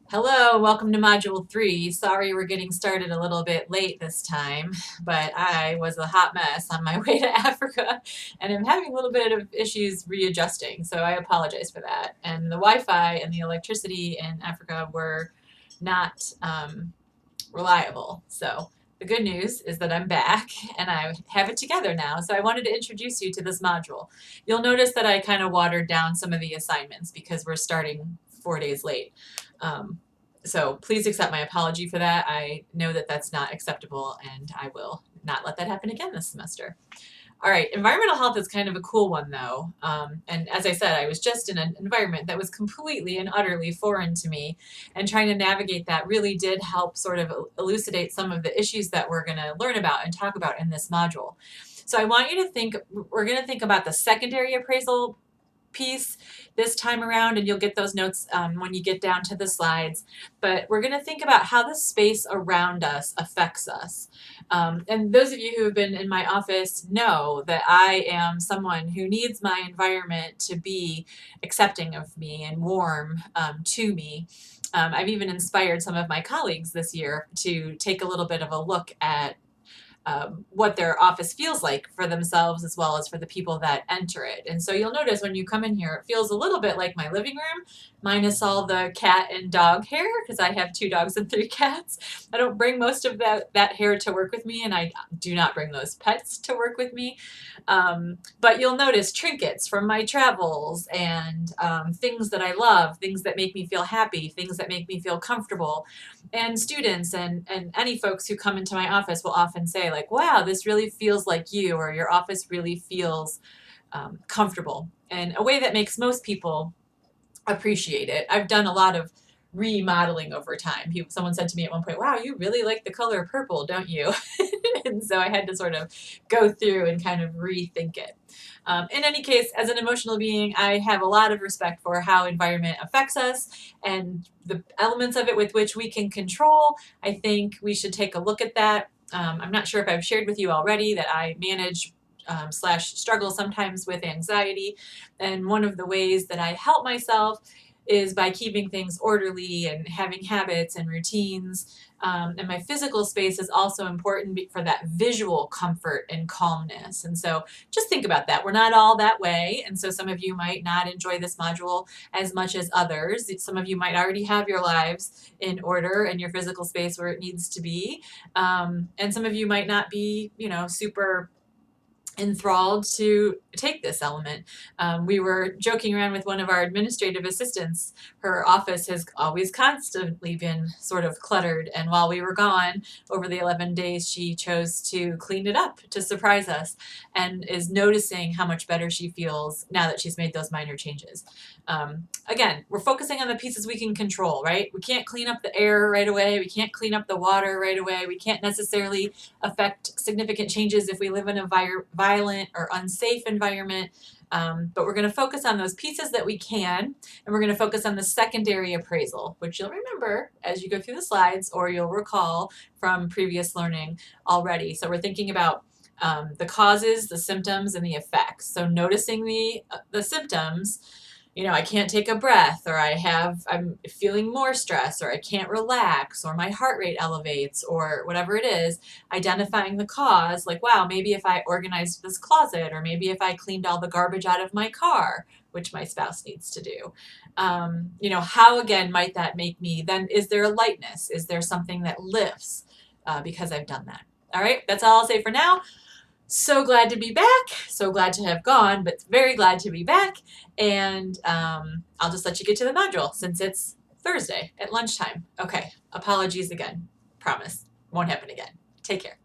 Hello, welcome to Module 3. Sorry we're getting started a little bit late this time, but I was a hot mess on my way to Africa and I'm having a little bit of issues readjusting, so I apologize for that. And the Wi-Fi and the electricity in Africa were not reliable. So the good news is that I'm back and I have it together now. So I wanted to introduce you to this module. You'll notice that I kind of watered down some of the assignments because we're starting 4 days late. So please accept my apology for that. I know that that's not acceptable and I will not let that happen again this semester. All right, environmental health is kind of a cool one though. And as I said, I was just in an environment that was completely and utterly foreign to me, and trying to navigate that really did help sort of elucidate some of the issues that we're going to learn about and talk about in this module. So I want you to think, we're going to think about the secondary appraisal piece this time around, and you'll get those notes when you get down to the slides. But we're going to think about how the space around us affects us. And those of you who have been in my office know that I am someone who needs my environment to be accepting of me and warm to me. I've even inspired some of my colleagues this year to take a little bit of a look at what their office feels like for themselves as well as for the people that enter it. And so you'll notice when you come in here, it feels a little bit like my living room, minus all the cat and dog hair, because I have 2 dogs and 3 cats. I don't bring most of that hair to work with me, and I do not bring those pets to work with me. But you'll notice trinkets from my travels and things that I love, things that make me feel happy, things that make me feel comfortable. And students and any folks who come into my office will often say like, wow, this really feels like you, or your office really feels comfortable in a way that makes most people appreciate it. I've done a lot of remodeling over time. Someone said to me at one point, wow, you really like the color purple, don't you? And so I had to sort of go through and kind of rethink it. In any case, as an emotional being, I have a lot of respect for how environment affects us and the elements of it with which we can control. I think we should take a look at that. I'm not sure if I've shared with you already that I manage slash struggle sometimes with anxiety. And one of the ways that I help myself is by keeping things orderly and having habits and routines. And my physical space is also important for that visual comfort and calmness. And so just think about that. We're not all that way. And so some of you might not enjoy this module as much as others. Some of you might already have your lives in order and your physical space where it needs to be. And some of you might not be, super enthralled to take this element. We were joking around with one of our administrative assistants. Her office has always constantly been sort of cluttered, and while we were gone over the 11 days, she chose to clean it up to surprise us and is noticing how much better she feels now that she's made those minor changes. Again, we're focusing on the pieces we can control, right? We can't clean up the air right away. We can't clean up the water right away. We can't necessarily affect significant changes if we live in a violent or unsafe environment. But we're going to focus on those pieces that we can, and we're going to focus on the secondary appraisal, which you'll remember as you go through the slides, or you'll recall from previous learning already. So we're thinking about the causes, the symptoms, and the effects. So noticing the symptoms. I can't take a breath, or I'm feeling more stress, or I can't relax, or my heart rate elevates, or whatever it is, identifying the cause, like, wow, maybe if I organized this closet, or maybe if I cleaned all the garbage out of my car, which my spouse needs to do. How again might that make me? Then is there a lightness? Is there something that lifts because I've done that? All right, that's all I'll say for now. So glad to be back. So glad to have gone, but very glad to be back. And I'll just let you get to the module since it's Thursday at lunchtime. Okay, apologies again. Promise. Won't happen again. Take care.